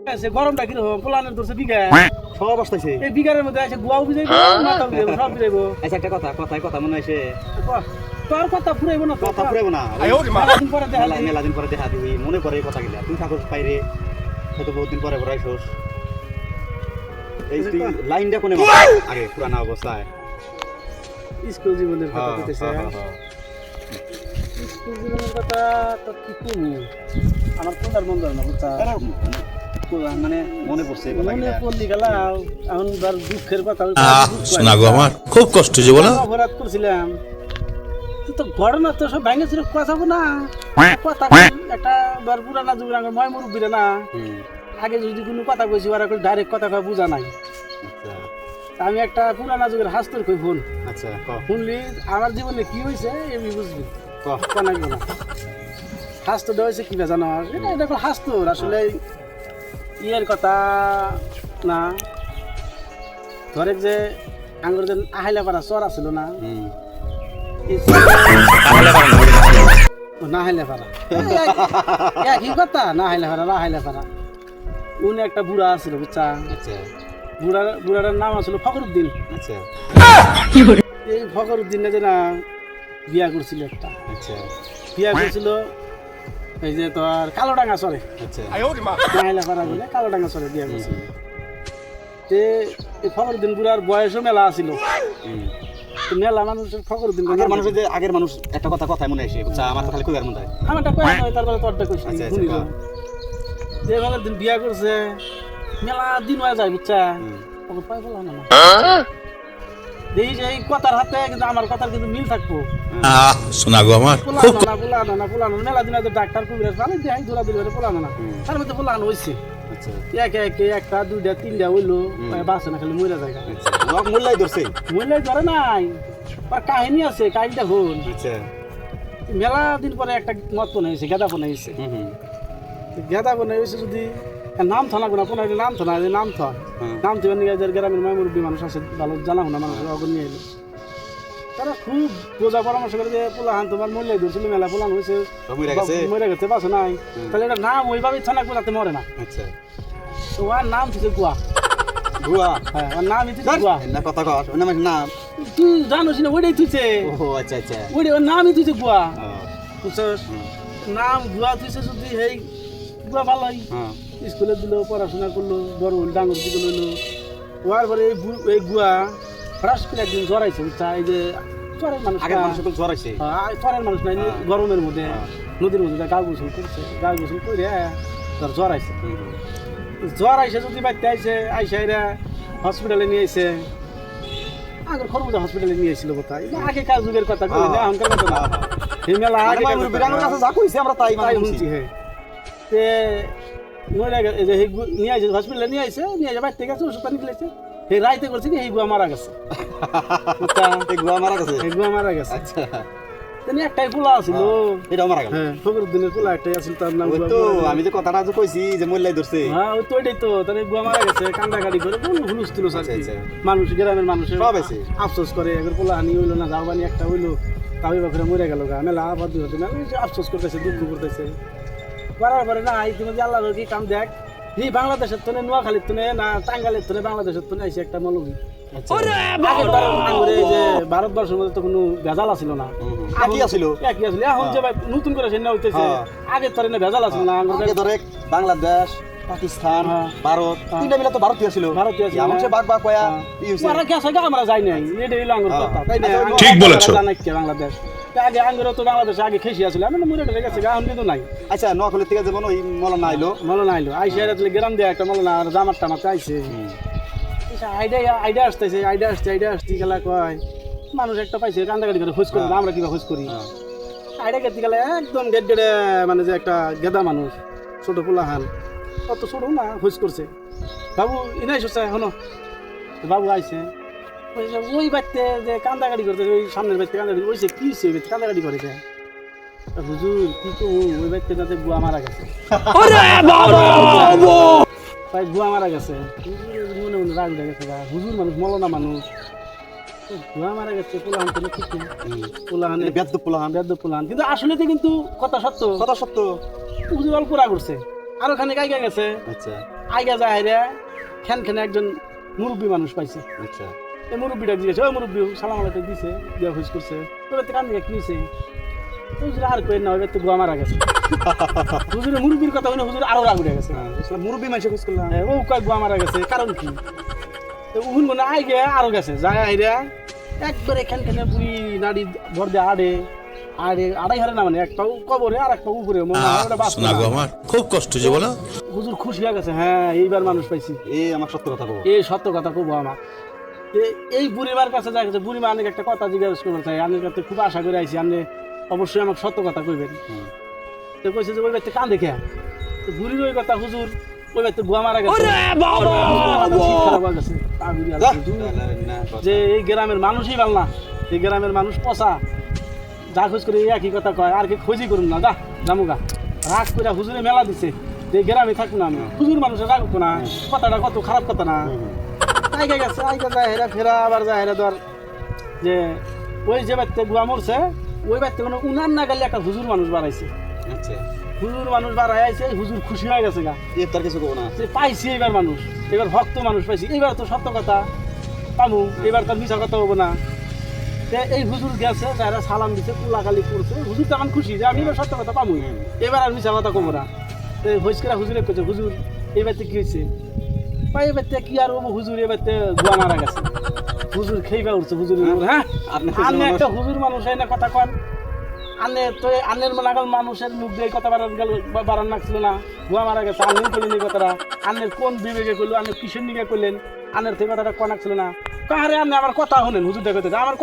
সে গরমটা কিরকম পোলানের ধরছে বিঘা সব আসতেছে। এই বিঘার মধ্যে আছে গুয়াও বুঝাইবো মাথাও বুঝাইবো সব বুঝাইবো। আচ্ছা একটা কথায় কথা মনে হয়েছে তোর কথা ফুরাইবো না কথা ফুরাইবো না। মেলাদিন পরে দেখা দিই। মেলা দিন পরে দেখা দিবি মনে পড়ে কথা গিলা তুই থাকোস বাইরে হয়তো বহুত দিন পরে আইসোস এই তুই লাইনটা কোনে আগে পুরানা অবস্থায় স্কুল জীবনের কথা কইতেছে। স্কুল জীবনের কথা তো কি কমু আমার কোনটার মন ধরে না বুঝছা মানে মনে পড়ছে মনে পড়লি গেলা এখন বার দুঃখের কথা শোনা গো আমার খুব কষ্ট যে বলো অপরাধ করছিলাম তো ঘটনা তো সব ভাঙে ছিল কথা না কথা একটা বার পুরানা যুগের আগে ময় মুরব্বীরা না আগে যদি কোনো কথা কইছি ওরা ডাইরেক্ট কথা কয় বুঝা নাই। আমি একটা পুরানা যুগের হাস্তর কই ফোন আচ্ছা শুনলি আমার জীবনে কি হয়েছে এমনি বুঝবি কনাইব না। হাস্তটা হয়েছে কি জানো এটা হাস্তর আসলে ইয়ের কথা না ধরে যে আঙ্গুর যে আহাইলাপাড়া চর আছিল না না হাইলাপাড়া একই কথা না হাইলাপাড়া উনি একটা বুড়া আছিল বুঝছা বুড়াটার নাম আছিল ফখরুদ্দিন। এই ফখরুদ্দিনে যে না বিয়া করছিল একটা বিয়া করছিল এই যে তোর কালোডাঙ্গা চরে হাইলাপাড়া বলে কালোডাঙ্গা চরে বিয়া করছিল। এই ফখরুদ্দিন বুড়ার বয়সও মেলা আছিল মেলা মানুষের ফখরুদ্দিন আগের মানুষ একটা কথায় মনে আসে আমার খালি কইবার মনে হয় আমারটা কই হয় তারপরে তোরটা কইছি শুনি যে ফখরুদ্দিন বিয়া করছে মেলা দিন হয়ে যায় বুঝছা তখন পাই বলা না দেখি যে এই কথার হাতে কিন্তু আমার কথার কিন্তু মিল থাকবো শোনা গো আমার পোলানো মেলা দিন ডাক্তার কবিরাজ ভালো দেয় ধরা দিলে পোলানো না তার মধ্যে পোলানো হয়েছে একে একে একটা দুইটা তিনটা হইলো বাসে না খালি মহিলা জায়গা মোল্লাই ধরছে মহিলাই ধরে নাই আর কাহিনী আছে কাহিনীটা হল মেলা দিন পরে একটা মত বানাইছে গেদা বানাইছে গেদা বানাইছে যদি নাম থানা গুনা কোন নাম থানা নাম থা নাম থেকে নিয়ে গ্রামের মামুরব্বী মানুষ আছে ভালো জানা শোনা মানুষ অগর নিয়ে এলো তারা খুব বোঝা পরামর্শ করে যে পোলাহান তোমার মহিলাই ধরছিল মেলা পোলান হয়েছে মরে গেছে বাসো নাই তাহলে এটা নাম ওইভাবে থানা গোলাতে মরে না তো ওর নাম থেকে গুয়া গুয়া হ্যাঁ ওর নাম থেকে গুয়া না কথা কর ওর নাম নাম তুই জানোস না ওইটাই তুইছে ও আচ্ছা আচ্ছা ওইটাই ওর নামই তুইছে গুয়া বুঝছস নাম গুয়া তুইছে যদি এই গুয়া ভালোই স্কুলে দিল পড়াশোনা করলো বড় হল ডাঙর দিকে লইলো হওয়ার পরে এই গুয়া হঠাৎ করে একদিন জ্বরাইছে বুঝছা এই যে চরের মানুষ জ্বরাইছে চরের মানুষ নাই গরমের মধ্যে নদীর মধ্যে গা গোসল করছে গা গোসল করে তোর জ্বর আইসে যদি বাড়িতে আইসে এরা হসপিটালে নিয়ে আইসে আগের খরমুজা হসপিটালে নিয়ে আসছিল কোথায় আগেকার যুগের কথা কই না এখনকার কথা না এই মেলা যা কইছে আমরা তাই শুনছি হ্যাঁ তে মরে গেছে এই যে নিয়ে আইসে হসপিটালে নিয়ে আইসে বাড়িতে গেছে ওষুধ পানি খেলেছে এই রাইতে করছে কি এই গুয়া মারা গেছে গুয়া মারা গেছে আচ্ছা একটাই পোলা আছিল এটাও মারা গেল হ্যাঁ ফখরুদ্দিনের পোলা একটাই আছিল তার নাম তো আমি যে কথাটা যে কইছি যে মোল্লাই ধরছে হ্যাঁ ওই তো এটাই তো তাহলে গুয়া মারা গেছে কান্দাকাটি করে বল হুলুস তুলুস আর কি মানুষ গ্রামের মানুষ সব আছে আফসোস করে এবার পোলা হানি হইলো না যাওবানি একটা হইলো তাই বাপরে মরে গেল গা মেলা আবার দুই হতে মেলা আফসোস করতেছে দুঃখ করতেছে বারবার না ইতিমধ্যে আল্লাহর কি কাম দেখ এই বাংলাদেশের তো নোয়াখালীর তো না টাঙ্গালের তো বাংলাদেশের তো আইসে একটা মৌলবী ভারতবর্ষের মধ্যে তো কোনো ভেজাল আছিল না একই আছিল এখন যে নতুন করে সেনা হইতেছে আগে তো ভেজাল আছিল না বাংলাদেশ পাকিস্তান ভারত তিনটা মিলে তো ভারতীয় ছিল আমরা যাই নাই এটা হইলো আঙ্গুর কথা তাই না ঠিক বলেছো বাংলাদেশ আগে আঙ্গুর তো বাংলাদেশে আগে খেসি আসলে আমি মরে গেছে এখন কিন্তু নাই আচ্ছা নোয়াখালী থেকে যেমন ওই মৌলানা আইলো আইসে গ্রাম দিয়ে একটা মৌলানা জামার টামাতে আইসে আইডিয়া আসতেছে আইডিয়া আসতে গেলা কয় মানুষ একটা পাইছে কান্দাকাটি করে খোঁজ করি আমরা কিবা খোঁজ করি আইডিয়া গেতে গেলে একদম গেট গেটে মানে যে একটা গেদা মানুষ ছোট পোলাহান অত ছোট না খোঁজ করছে বাবু ইনাই শুনছে হনো বাবু আইছে ওই বাড়িতে যে কান্দাকাটি করতে ওই সামনের বাড়িতে কান্দাকাটি ওইছে কি হচ্ছে ওই বাড়িতে কান্দাকাটি করেছে হুজুর কি তো ওই বাড়িতে যাতে গুয়া মারা গেছে গুয়া মারা গেছে মনে মনে রাগ উঠে গেছে হুজুর মানুষ মলনা মানুষ গুয়া মারা গেছে পোলাহান তো ঠিক না পোলাহান বেদ্য পোলাহান কিন্তু আসলে তো কিন্তু কথা সত্য হুজুর অল্প রাগ করছে আরো খানিক আইগা গেছে, আচ্ছা আইগা যায় রে খেন একজন মুরব্বী মানুষ পাইছে। আচ্ছা এই মুরব্বীটা জিজ্ঞেস, ওই মুরব্বী সালাম আলাইকুম দিছে, দিয়া খুশ করছে, তোর কান দিয়ে কি হয়েছে? হুজুর আর কই না, ওইবার তো গোয়া মারা গেছে। হুজুরের মুরব্বীর কথা হইলে হুজুর আরো রাগ উঠে গেছে। মুরব্বী মানুষ খোঁজ করলাম। ও কয় গোয়া মারা গেছে, কারণ কি? তো উহুন মনে আইগে আরো গেছে, যায় আইরা একবারে খেন বুড়ি নাড়ি ভর দিয়ে আড়াই হারে না, মানে এক পাও কবরে আর এক পাও উপরে। শোনা গো আমার, খুব কষ্ট যে বলো। হুজুর খুশি হয়ে গেছে, হ্যাঁ এইবার মানুষ পাইছি। আমার সত্য কথা বলবো, এই সত্য কথা কব আমার। এই বুড়িমার কাছে যা গেছে, বুড়িমা অনেক একটা কথা জিজ্ঞাসা করতে চাই, আপনার কাছে খুব আশা করে আইছি, আপনি অবশ্যই আমাকে সত্য কথা কইবেন। তো কইছে যে ওই ব্যক্তি কান দেখে, তো বুড়ির ওই কথা, হুজুর ওই ব্যক্তি গোয়া মারা গেছে, যে এই গ্রামের মানুষই ভাল না, এই গ্রামের মানুষ পচা, যা খোঁজ করে একই কথা কয়, আর কি খোঁজই করুন না, জামুগা রাগ করে হুজুরে মেলা দিছে, যে গ্রামে থাকুন আমি, হুজুর মানুষের রাগ না, কথাটা কত খারাপ কথা না। আইগা গেছে, আইগা যায় হেরা ফেরা, আবার যায় হেরা ধর যে ওই যে বাড়িতে গুয়া মরছে, ওই বাড়িতে কোনো উনার না গেলে একটা হুজুর মানুষ বাড়াইছে। আচ্ছা হুজুর মানুষ বাড়াই আইছে, হুজুর খুশি হয়ে গেছে গা, তার কিছু কবো না, যে পাইছি এবার মানুষ, এবার ভক্ত মানুষ পাইছি, এবার তো সত্য কথা পামু, এবার তো মিছা কথা হবো না। এই হুজুর গেছে, যারা সালাম দিছে, কুলাকালি করছে, হুজুর তখন খুশি যে আমি এবার সত্য কথা পামু, এবার আর মিছা কথা কবো না। তো হইসকেরা হুজুরে কইছে, হুজুর এই বাড়িতে কি হয়েছে? এই বাড়িতে কি আর হবো হুজুর, এই বাড়িতে গোয়া মারা গেছে। হুজুর খেইবা উঠছে, হুজুর হ্যাঁ আপনি একটা হুজুর মানুষ এই না কথা কন, আনে তো আনের নাগাল মানুষের মুখ দিয়ে কথা বাড়ান লাগছিল না, গোয়া মারা গেছে, আনের করলেন এই কথাটা, আনের কোন বিবেকে করলো, আনের কিসের নিকে করলেন, আনের থেকে কথাটা কনাক ছিল না, কাহারে আপনি আমার কথা শোনেন, হুজুর দেখতে আমার